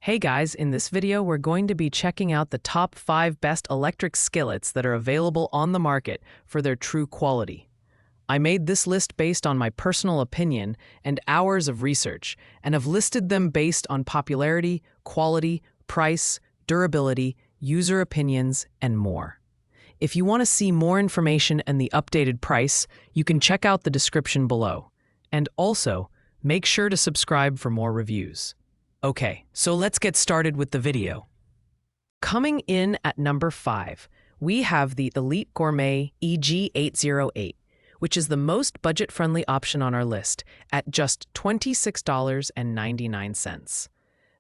Hey guys, in this video we're going to be checking out the top 5 best electric skillets that are available on the market for their true quality. I made this list based on my personal opinion and hours of research, and have listed them based on popularity, quality, price, durability, user opinions, and more. If you want to see more information and the updated price, you can check out the description below. And also, make sure to subscribe for more reviews. Okay, so let's get started with the video. Coming in at number 5, we have the Elite Gourmet EG808, which is the most budget-friendly option on our list at just $26.99.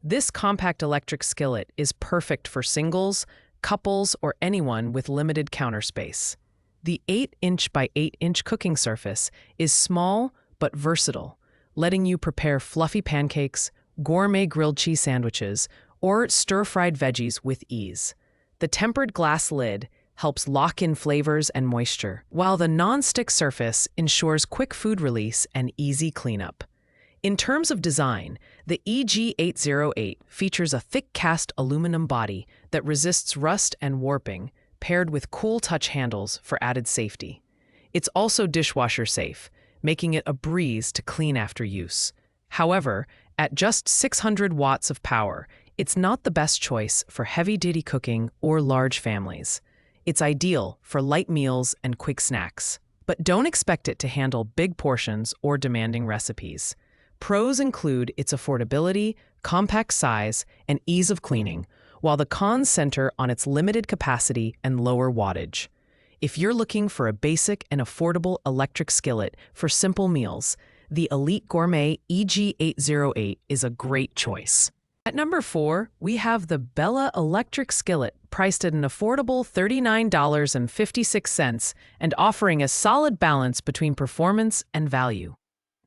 This compact electric skillet is perfect for singles, couples, or anyone with limited counter space. The 8-inch by 8-inch cooking surface is small but versatile, letting you prepare fluffy pancakes, gourmet grilled cheese sandwiches, or stir-fried veggies with ease. The tempered glass lid helps lock in flavors and moisture, while the non-stick surface ensures quick food release and easy cleanup. In terms of design, the EG808 features a thick cast aluminum body that resists rust and warping, paired with cool touch handles for added safety. It's also dishwasher safe, making it a breeze to clean after use. However, at just 600 watts of power, it's not the best choice for heavy-duty cooking or large families. It's ideal for light meals and quick snacks, but don't expect it to handle big portions or demanding recipes. Pros include its affordability, compact size, and ease of cleaning, while the cons center on its limited capacity and lower wattage. If you're looking for a basic and affordable electric skillet for simple meals, the Elite Gourmet EG808 is a great choice. At number 4, we have the Bella Electric Skillet, priced at an affordable $39.56 and offering a solid balance between performance and value.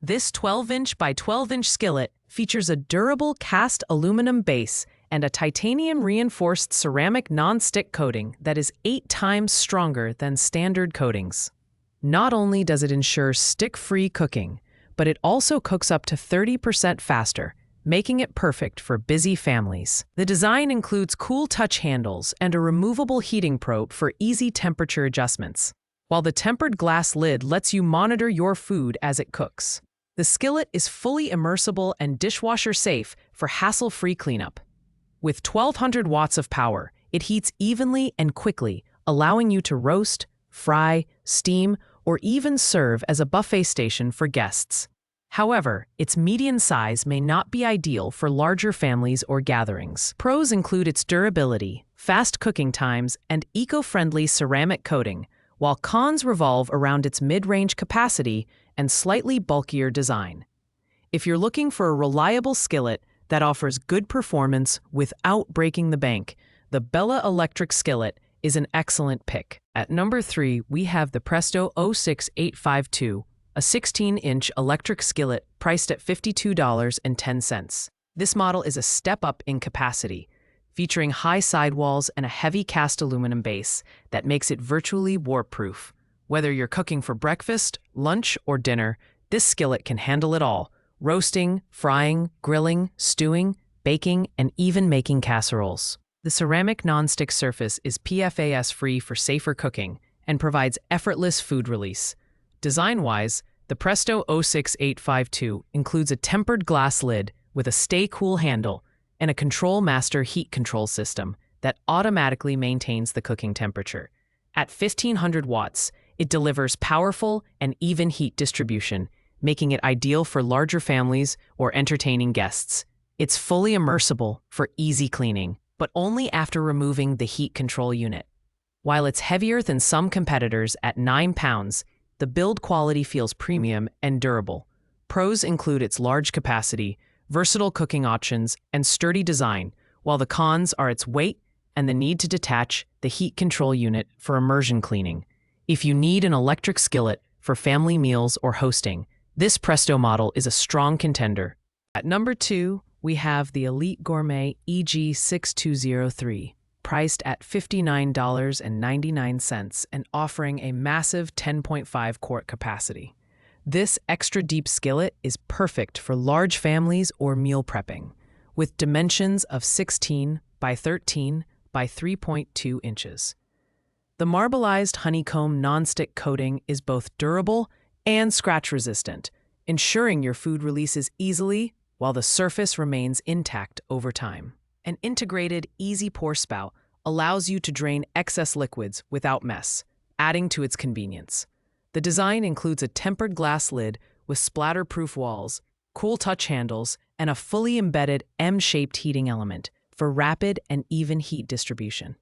This 12-inch by 12-inch skillet features a durable cast aluminum base and a titanium-reinforced ceramic non-stick coating that is 8 times stronger than standard coatings. Not only does it ensure stick-free cooking, but it also cooks up to 30% faster, making it perfect for busy families. The design includes cool touch handles and a removable heating probe for easy temperature adjustments, while the tempered glass lid lets you monitor your food as it cooks. The skillet is fully immersible and dishwasher safe for hassle-free cleanup. With 1,200 watts of power, it heats evenly and quickly, allowing you to roast, fry, steam, or even serve as a buffet station for guests. However, its median size may not be ideal for larger families or gatherings. Pros include its durability, fast cooking times, and eco-friendly ceramic coating, while cons revolve around its mid-range capacity and slightly bulkier design. If you're looking for a reliable skillet that offers good performance without breaking the bank, the Bella Electric Skillet is an excellent pick. At number 3, we have the Presto 06852, a 16-inch electric skillet priced at $52.10. This model is a step up in capacity, featuring high sidewalls and a heavy cast aluminum base that makes it virtually warp-proof. Whether you're cooking for breakfast, lunch, or dinner, this skillet can handle it all: roasting, frying, grilling, stewing, baking, and even making casseroles. The ceramic non-stick surface is PFAS-free for safer cooking and provides effortless food release. Design-wise, the Presto 06852 includes a tempered glass lid with a stay-cool handle and a Control Master heat control system that automatically maintains the cooking temperature. At 1,500 watts, it delivers powerful and even heat distribution, making it ideal for larger families or entertaining guests. It's fully immersible for easy cleaning, but only after removing the heat control unit. While it's heavier than some competitors at 9 pounds, the build quality feels premium and durable. Pros include its large capacity, versatile cooking options, and sturdy design, while the cons are its weight and the need to detach the heat control unit for immersion cleaning. If you need an electric skillet for family meals or hosting, this Presto model is a strong contender. At number 2, we have the Elite Gourmet EG6203. Priced at $59.99 and offering a massive 10.5 quart capacity. This extra deep skillet is perfect for large families or meal prepping. with dimensions of 16 by 13 by 3.2 inches. The marbleized honeycomb nonstick coating is both durable and scratch-resistant, ensuring your food releases easily while the surface remains intact over time. An integrated, easy-pour spout allows you to drain excess liquids without mess, adding to its convenience. The design includes a tempered glass lid with splatter-proof walls, cool touch handles, and a fully embedded M-shaped heating element for rapid and even heat distribution.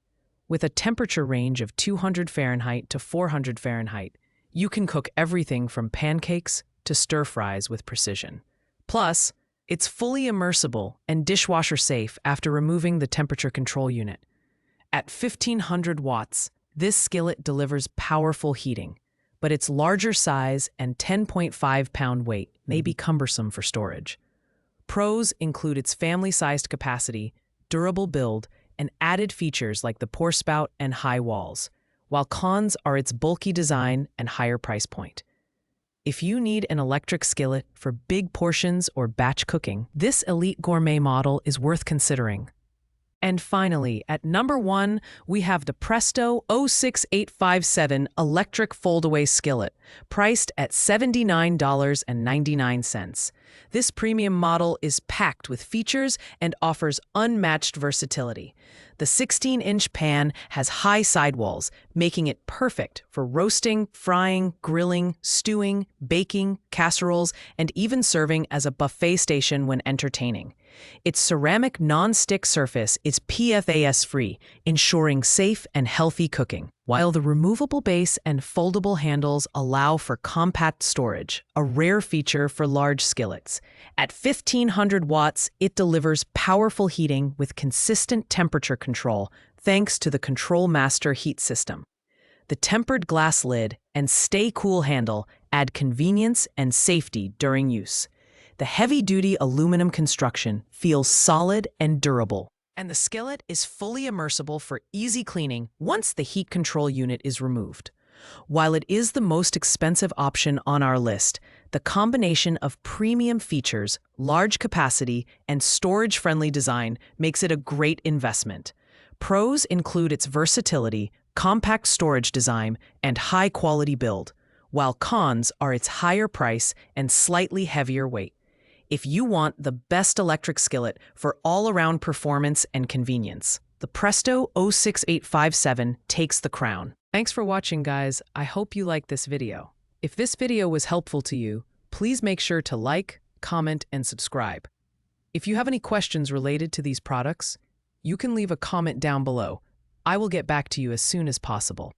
With a temperature range of 200 Fahrenheit to 400 Fahrenheit, you can cook everything from pancakes to stir-fries with precision. Plus, it's fully immersible and dishwasher safe after removing the temperature control unit. At 1500 watts, this skillet delivers powerful heating, but its larger size and 10.5-pound weight may be cumbersome for storage. Pros include its family-sized capacity, durable build, and added features like the pour spout and high walls, while cons are its bulky design and higher price point. If you need an electric skillet for big portions or batch cooking, this Elite Gourmet model is worth considering. And finally, at number 1, we have the Presto 06857 electric foldaway skillet, priced at $79.99. This premium model is packed with features and offers unmatched versatility. The 16-inch pan has high sidewalls, making it perfect for roasting, frying, grilling, stewing, baking, casseroles, and even serving as a buffet station when entertaining. Its ceramic non-stick surface is PFAS-free, ensuring safe and healthy cooking, while the removable base and foldable handles allow for compact storage, a rare feature for large skillets. At 1500 watts, it delivers powerful heating with consistent temperature control thanks to the Control Master heat system. The tempered glass lid and Stay Cool handle add convenience and safety during use. The heavy-duty aluminum construction feels solid and durable, and the skillet is fully immersible for easy cleaning once the heat control unit is removed. While it is the most expensive option on our list, the combination of premium features, large capacity, and storage-friendly design makes it a great investment. Pros include its versatility, compact storage design, and high-quality build, while cons are its higher price and slightly heavier weight. If you want the best electric skillet for all-around performance and convenience, the Presto 06857 takes the crown. Thanks for watching, guys. I hope you liked this video. If this video was helpful to you, please make sure to like, comment, and subscribe. If you have any questions related to these products, you can leave a comment down below. I will get back to you as soon as possible.